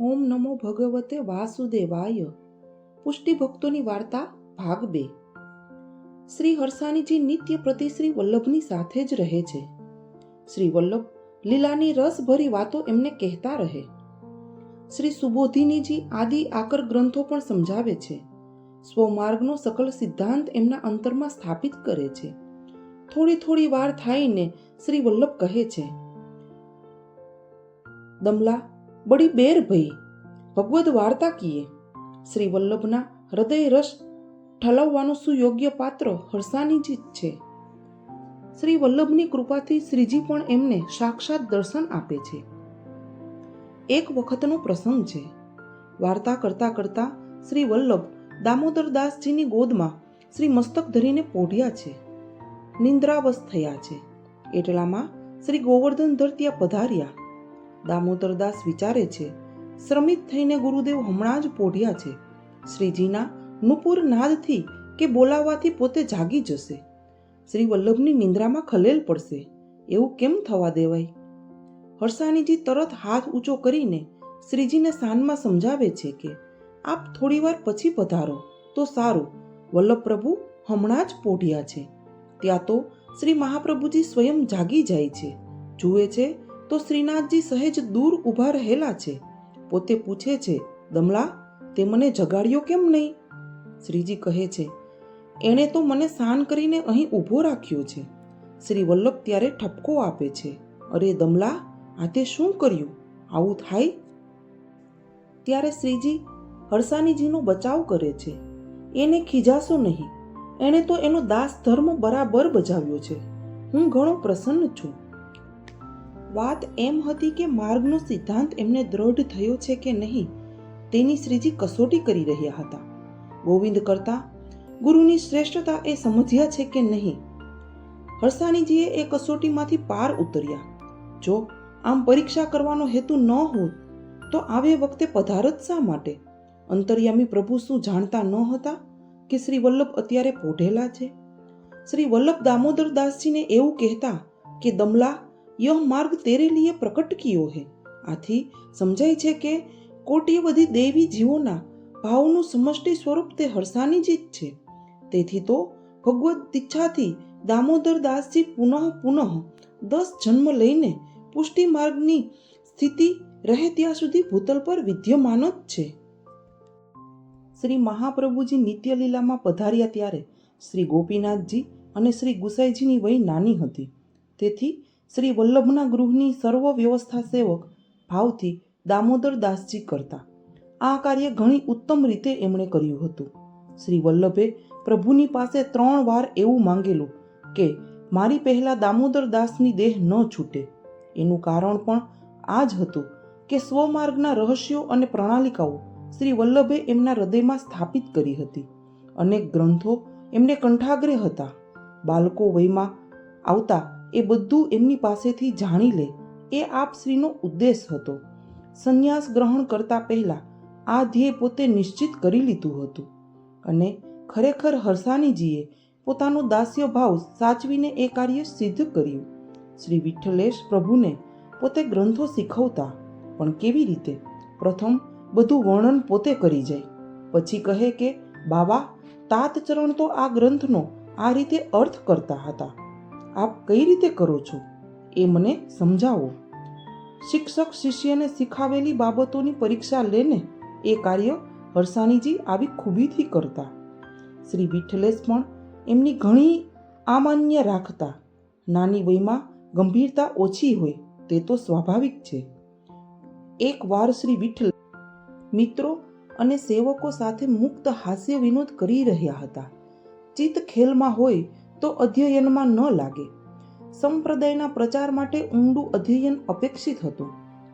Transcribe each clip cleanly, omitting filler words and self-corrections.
ઓમ નમો ભગવતે વાસુદેવાય. પુષ્ટિ ભક્તોની વાર્તા ભાગ 2. શ્રી હરસાણીજી નિત્ય પ્રતિ શ્રી વલ્લભની સાથે જ રહે છે. શ્રી વલ્લભ લીલાની રસભરી વાતો એમને કહેતા રહે. શ્રી સુબોધિનીજી આદિ આકર ગ્રંથો પણ સમજાવે છે. સ્વમાર્ગનો સકલ સિદ્ધાંત એમના અંતરમાં સ્થાપિત કરે છે. થોડી વાર થાયને શ્રી વલ્લભ કહે છે, દમલા બડી બેર ભઈ ભગવદ વાર્તા કીએ. શ્રી વલ્લભના હૃદય રસ ઠલવવાનું સુયોગ્ય પાત્ર હરસાણીજી જ છે. શ્રી વલ્લભની કૃપાથી શ્રીજી પણ એમને સાક્ષાત દર્શન આપે છે. એક વખતનો પ્રસંગ છે. વાર્તા કરતા શ્રી વલ્લભ દામોદરદાસજીની ગોદમાં શ્રી મસ્તક ધરીને પોઢ્યા છે. નિંદ્રાવશ થયા છે. એટલામાં શ્રી ગોવર્ધનધર ત્યાં પધાર્યા. દામોદરદાસ વિચારે છે, શ્રમિત થઈને ગુરુદેવ હમણાં જ પોઢ્યા છે. શ્રીજીના નુપુર નાદથી કે બોલાવવાથી પોતે જાગી જશે. શ્રી વલ્લભની નિંદ્રામાં ખલેલ પડશે. એવું કેમ થવા દેવાય? હરસાણીજી તરત હાથ ઊંચો કરીને શ્રીજીને સાનમાં સમજાવે છે કે આપ થોડીવાર પછી પધારો તો સારું. વલ્લભ પ્રભુ હમણાં જ પોઢ્યા છે. ત્યાં તો શ્રી મહાપ્રભુજી સ્વયં જાગી જાય છે. જુએ છે તો શ્રીનાથજી સહેજ દૂર ઊભા રહેલા છે. પોતે પૂછે છે, દમલા તે મને જગાડ્યો કેમ નહીં? શ્રીજી કહે છે, એણે તો મને સ્નાન કરીને અહીં ઊભો રાખ્યો છે. શ્રી વલ્લભ ત્યારે ઠપકો આપે છે, અરે દમલા આ તે શું કર્યું? આવું થાય? ત્યારે શ્રીજી હરસાણીજીનો બચાવ કરે છે. એને ખીજાશો નહીં. એણે તો એનો દાસ ધર્મ બરાબર બજાવ્યો છે. હું ઘણો પ્રસન્ન છું. વાત એમ હતી કે માર્ગનો સિદ્ધાંત એમને દ્રઢ થયો છે કે નહીં તેની શ્રીજી કસોટી કરી રહ્યા હતા. ગોવિંદ કરતા ગુરુની શ્રેષ્ઠતા એ સમજ્યા છે કે નહીં? હરસાણીજીએ એ કસોટીમાંથી પાર ઉતર્યા. જો આમ પરીક્ષા કરવાનો હેતુ ન હોત તો આવે વખતે પધારત શા માટે? અંતર્યામી પ્રભુ શું જાણતા ન હતા કે શ્રી વલ્લભ અત્યારે પોઢેલા છે? શ્રી વલ્લભ દામોદરદાસજીને એવું કહેતા કે દમલા यह मार्ग तेरे लिए प्रकट कियो है. આથી સમજાય છે કે કોટિયવધિ દેવી જીવોના ભાવનું સમષ્ટિ સ્વરૂપ તે હરસાણીજી જ છે. તેથી તો ભગવદ ઈચ્છાથી દામોદરદાસજી પુનઃ 10 જન્મ લઈને પુષ્ટિ માર્ગની સ્થિતિ રહે ત્યાં સુધી ભૂતલ પર વિદ્યમાન જ છે. શ્રી મહાપ્રભુજી નિત્ય લીલામાં પધાર્યા ત્યારે શ્રી ગોપીનાથજી અને શ્રી ગુસાઈજીની વય નાની હતી. તેથી શ્રી વલ્લભના ગૃહની સર્વ વ્યવસ્થા સેવક ભાવથી દામોદરદાસજી કરતા. આ કાર્ય ઘણી ઉત્તમ રીતે એમણે કર્યું હતું. શ્રી વલ્લભે પ્રભુની પાસે 3 વાર એવું માંગેલું કે મારી પહેલા દામોદરદાસની દેહ ન છૂટે. એનું કારણ પણ આ જ હતું કે સ્વમાર્ગના રહસ્યો અને પ્રણાલિકાઓ શ્રી વલ્લભે એમના હૃદયમાં સ્થાપિત કરી હતી. અનેક ગ્રંથો એમને કંઠાગ્રે હતા. બાળકો વયમાં આવતા એ બધું એમની પાસેથી જાણી લે એ આપ શ્રીનો ઉદ્દેશ હતો. સંન્યાસ ગ્રહણ કરતા પહેલા આ ધ્યેય પોતે નિશ્ચિત કરી લીધું હતું. અને ખરેખર હરસાણીજીએ પોતાનો દાસ્ય ભાવ સાચવીને એ કાર્ય સિદ્ધ કર્યું. શ્રી વિઠ્ઠલેશ પ્રભુને પોતે ગ્રંથો શીખવતા, પણ કેવી રીતે? પ્રથમ બધું વર્ણન પોતે કરી જાય, પછી કહે કે બાવા તાતચરણ તો આ ગ્રંથનો આ રીતે અર્થ કરતા હતા. આપ કઈ રીતે કરો છો એ મને સમજાવો. શિક્ષક શિષ્યને શીખાવેલી બાબતોની પરીક્ષા લેને એ કાર્ય હરસાણીજી આવી ખૂબીથી કરતા. શ્રી વિઠ્ઠલેશ પણ એમની ઘણી આમાન્ય રાખતા. નાની વયમાં ગંભીરતા ઓછી હોય તે તો સ્વાભાવિક છે. એક વાર શ્રી વિઠ્ઠલ મિત્રો અને સેવકો સાથે મુક્ત હાસ્ય વિનોદ કરી રહ્યા હતા. ચિત્ત ખેલમાં હોય તો અધ્યયનમાં ન લાગે. સંપ્રદાયના પ્રચાર માટે ઊંડું અધ્યયન અપેક્ષિત હતું.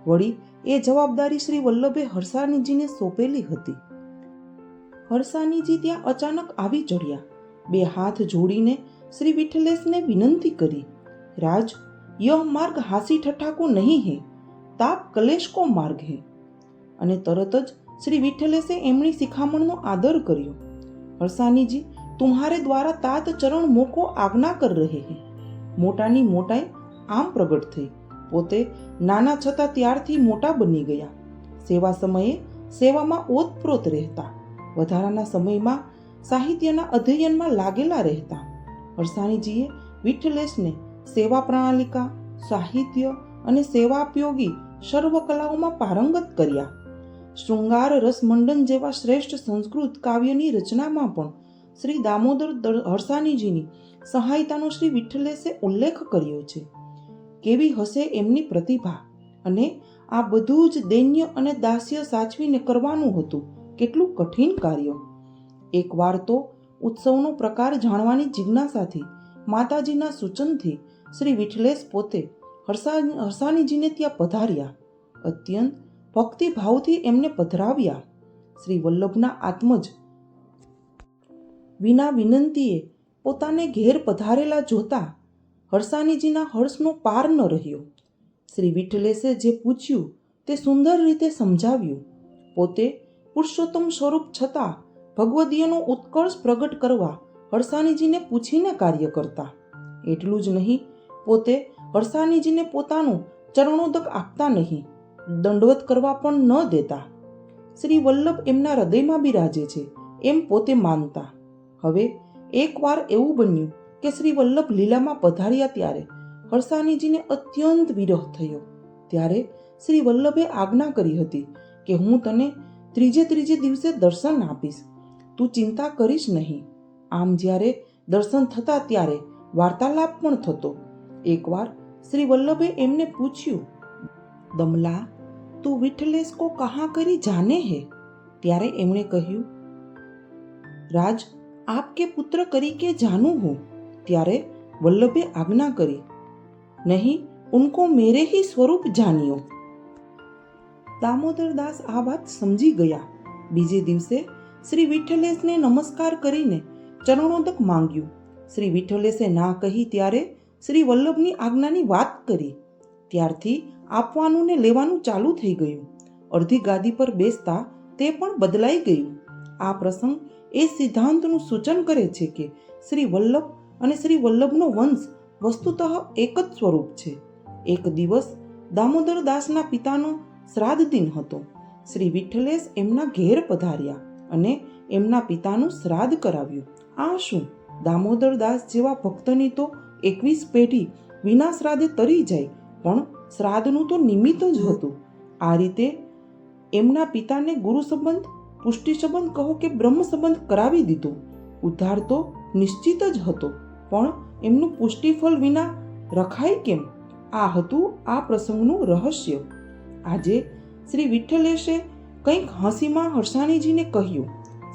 વળી એ જવાબદારી શ્રી વલ્લભે હરસાણીજીને સોંપેલી હતી. હરસાણીજી ત્યાં અચાનક આવી ચડ્યા. 2 હાથ જોડીને શ્રી વિઠ્ઠલેશને વિનંતી કરી, રાજ યહ માર્ગ હાસી ઠઠ્ઠા કો નહીં હે, તાપ કલેશ કો માર્ગ હે. અને તરત જ શ્રી વિઠ્ઠલેશે એમની શિખામણનો આદર કર્યો. હરસાણીજી तुम्हारे द्वारा तात चरण मोको आज्ञा कर रहे हैं. મોટાની મોટાઈ આમ પ્રગટ થઈ. પોતે નાના છતાં ત્યારથી મોટા બની ગયા. સેવા સમયે સેવામાં ઓતપ્રોત રહેતા, વધારાના સમયમાં સાહિત્યના અધ્યયનમાં લાગેલા રહેતા. હરસાણીજીએ વિઠ્ઠલેશને સેવા પ્રણાલિકા, સાહિત્ય અને સેવાપયોગી સર્વ કલાઓમાં પારંગત કર્યા. શૃંગાર રસમંડન જેવા શ્રેષ્ઠ સંસ્કૃત કાવ્યની રચનામાં પણ શ્રી દામોદર હરસાણીજીની સહાયતાનો શ્રી વિઠ્ઠલેશે ઉલ્લેખ કર્યો છે. કેવી હશે એમની પ્રતિભા! અને આ બધું જ દૈન્ય અને દાસ્ય સાચવીને કરવાનું હતું. કેટલું કઠિન કાર્ય! એકવાર તો ઉત્સવનો પ્રકાર જાણવાની જિજ્ઞાસાથી, માતાજીના સૂચનથી શ્રી વિઠ્ઠલેશ પોતે હરસાણીજીને ત્યાં પધાર્યા. અત્યંત ભક્તિભાવથી એમને પધરાવ્યા. શ્રી વલ્લભના આત્મજ વિના વિનંતીએ પોતાને ઘેર પધારેલા જોતા હરસાણીજીના હર્ષનો પાર ન રહ્યો. શ્રી વિઠ્ઠલેશે જે પૂછ્યું તે સુંદર રીતે સમજાવ્યું. પોતે પુરુષોત્તમ સ્વરૂપ છતાં ભગવદીયનો ઉત્કર્ષ પ્રગટ કરવા હરસાણીજીને પૂછીને કાર્ય કરતા. એટલું જ નહીં, પોતે હરસાણીજીને પોતાનું ચરણોદક આપતા નહીં, દંડવત કરવા પણ ન દેતા. શ્રી વલ્લભ એમના હૃદયમાં બિરાજે છે એમ પોતે માનતા. હવે એકવાર એવું બન્યું કે શ્રી વલ્લભ લીલામાં પધાર્યા ત્યારે હરસાણીજીને અત્યંત વિરહ થયો. ત્યારે શ્રી વલ્લભે આજ્ઞા કરી હતી કે હું તને ત્રીજે દિવસે દર્શન આપીશ, તું ચિંતા કરીશ નહીં. આમ જ્યારે દર્શન થતા ત્યારે વાર્તાલાપ પણ થતો. એકવાર શ્રી વલ્લભે એમને પૂછ્યું, દમલા, તું વિઠ્ઠલેશ કો કહા કરી જાને હે? ત્યારે એમણે કહ્યું, રાજ, આપકે પુત્ર કરી કે જાનું હું. ત્યારે વલ્લભે આજ્ઞા કરી, નહીં, ઉनको મેરે ही સ્વરૂપ જાનિયો. દામોદરદાસ આ વાત સમજી ગયા. બીજે દિવસે શ્રી વિઠ્ઠલેશને નમસ્કાર કરીને ચરણોદક માંગ્યું. શ્રી વિઠ્ઠલેશે ના કહી ત્યારે શ્રી વલ્લભની આજ્ઞાની વાત કરી. ત્યારથી આપવાનું ને લેવાનું ચાલુ થઈ ગયું. અડધી ગાદી પર બેસતા તે પણ બદલાઈ ગયું. આ પ્રસંગ એ સિદ્ધાંતનું સૂચન કરે છે કે શ્રી વલ્લભ અને શ્રી વલ્લભનો વંશ વસ્તુતઃ એક જ સ્વરૂપ છે. એક દિવસ દામોદરદાસના પિતાનો શ્રાદ્ધ દિન હતો. શ્રી વિઠ્ઠલેશ એમના ઘેર પધાર્યા અને એમના પિતાનું શ્રાદ્ધ કરાવ્યું. આ શું, દામોદરદાસ જેવા ભક્તની તો 21 પેઢી વિના શ્રાદ્ધે તરી જાય, પણ શ્રાદ્ધનું તો નિમિત્ત જ હતું. આ રીતે એમના પિતાને ગુરુ સંબંધ, પુષ્ટિ સંબંધ કહો કે બ્રહ્મ સંબંધ કરાવી દીધો. ઉદ્ધાર તો નિશ્ચિત જ હતો, પણ એમનું પુષ્ટિફળ વિના રખાય કેમ? આ હતું આ પ્રસંગનું રહસ્ય. આજે શ્રી વિઠ્ઠલેશે કંઈક હસીમાં હરસાણીજીને કહ્યું,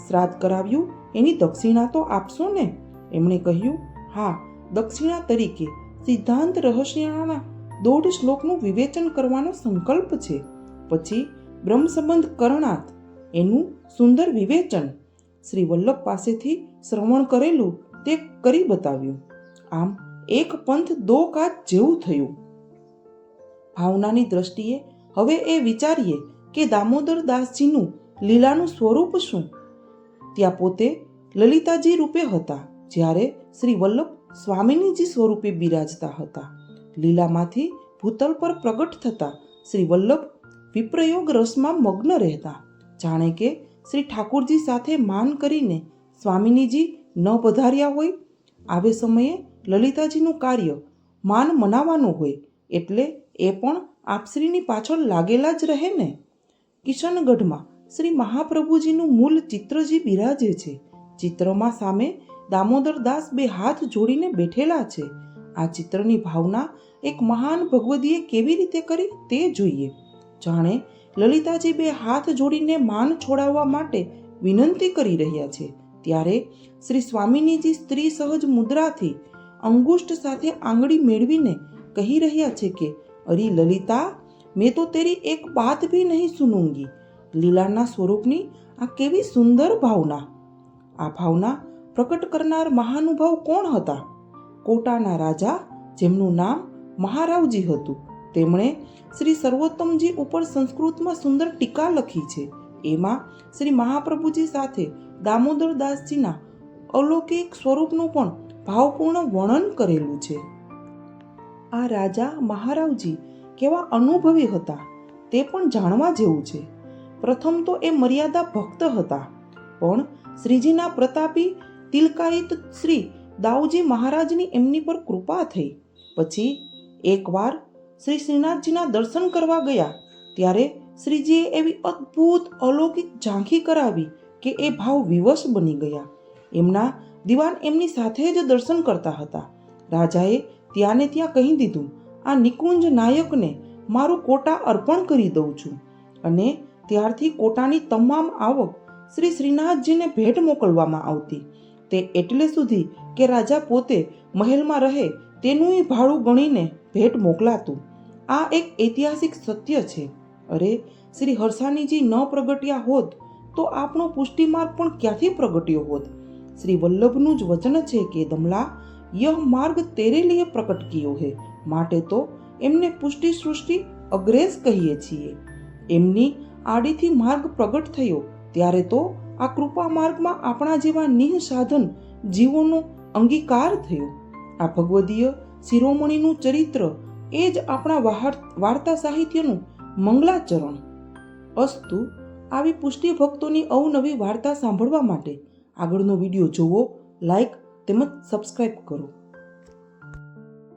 શ્રાદ્ધ કરાવ્યું એની દક્ષિણા તો આપશો ને? એમણે કહ્યું, હા, દક્ષિણા તરીકે સિદ્ધાંત રહસ્યના 1.5 શ્લોકનું વિવેચન કરવાનો સંકલ્પ છે. પછી બ્રહ્મ સંબંધ કરણાત એનું સુંદર વિવેચન શ્રી વલ્લભ પાસેથી શ્રવણ કરેલું તે કરી બતાવ્યું. આમ એક પંથ 2 કાજ જેવું થયું. ભાવનાની દ્રષ્ટિએ હવે એ વિચારીએ કે દામોદરદાસજીનું લીલાનું સ્વરૂપ શું? ત્યાં પોતે લલિતાજી રૂપે હતા, જ્યારે શ્રી વલ્લભ સ્વામિનીજી સ્વરૂપે બિરાજતા હતા. લીલામાંથી ભૂતલ પર પ્રગટ થતા શ્રી વલ્લભ વિપ્રયોગ રસમાં મગ્ન રહેતા, જાણે કે શ્રી ઠાકુરજી સાથે માન કરીને સ્વામિનીજી ન પધાર્યા હોય. આવે સમયે લલિતાજીનું કાર્ય માન મનાવવાનું હોય, એટલે એ પણ આપશ્રીની પાછળ લાગેલા જ રહે ને. કિશનગઢમાં શ્રી મહાપ્રભુજીનું મૂળ ચિત્રજી બિરાજે છે. ચિત્રમાં સામે દામોદરદાસ 2 હાથ જોડીને બેઠેલા છે. આ ચિત્રની ભાવના એક મહાન ભગવદીએ કેવી રીતે કરી તે જોઈએ. જાણે લલિતાજી 2 હાથ જોડીને માન છોડાવવા માટે વિનંતી કરી રહ્યા છે, ત્યારે શ્રી સ્વામિનીજી સ્ત્રી સહજ મુદ્રાથી અંગુષ્ઠ સાથે આંગળી મેળવીને કહી રહ્યા છે કે અરે લલિતા, મેં તો તેરી એક બાત ભી નહીં સુનૂંગી. લીલાના સ્વરૂપની આ કેવી સુંદર ભાવના! આ ભાવના પ્રકટ કરનાર મહાનુભાવ કોણ હતા? કોટાના રાજા, જેમનું નામ મહારાવજી હતું. તેમણે શ્રી સર્વોત્તમજી ઉપર સંસ્કૃતમાં સુંદર ટીકા લખી છે. એમાં શ્રી મહાપ્રભુજી સાથે દામોદરદાસજીના અલૌકિક સ્વરૂપનું પણ ભાવપૂર્ણ વર્ણન કરેલું છે. આ રાજા મહારાવજી કેવા અનુભવી હતા તે પણ જાણવા જેવું છે. પ્રથમ તો એ મર્યાદા ભક્ત હતા, પણ શ્રીજીના પ્રતાપી તિલકાયિત શ્રી દાઉજી મહારાજની એમની પર કૃપા થઈ. પછી એકવાર શ્રી શ્રીનાથજીના દર્શન કરવા ગયા ત્યારે શ્રીજીએ એવી અદ્ભુત અલૌકિક ઝાંખી કરાવી કે એ ભાવ વિવશ બની ગયા. એમના દિવાન એમની સાથે જ દર્શન કરતા હતા. રાજાએ ત્યાં ને ત્યાં કહી દીધું, આ નિકુંજ નાયકને મારું કોટા અર્પણ કરી દઉં છું. અને ત્યારથી કોટાની તમામ આવક શ્રી શ્રીનાથજીને ભેટ મોકલવામાં આવતી. તે એટલે સુધી કે રાજા પોતે મહેલમાં રહે તેનું ભાડું ગણીને ભેટ મોકલાતું. આ એક ઐતિહાસિક સત્ય છે. અરે, શ્રી હરસાણીજી ન પ્રગટ્યા હોત તો આપણો પુષ્ટિમાર્ગ પણ ક્યાંથી પ્રગટ્યો હોત? શ્રી વલ્લભનું જ વચન છે કે દમલા યહ માર્ગ તેરે લીએ પ્રકટ કિયો હે, માટે તો એમને પુષ્ટિ સૃષ્ટિ અગ્રેસ કહીએ છીએ. એમની આડીથી માર્ગ પ્રગટ થયો ત્યારે તો આ કૃપા માર્ગમાં આપણા જેવા નિહ સાધન જીવોનો અંગીકાર થયો. આ ભગવદીય શિરોમણીનું ચરિત્ર એ જ આપણા વાર્તા સાહિત્યનું મંગલાચરણ. અસ્તુ. આવી પુષ્ટિ ભક્તોની અવનવી વાર્તા સાંભળવા માટે આગળનો વિડીયો જુઓ, લાઈક તેમજ સબસ્ક્રાઈબ કરો.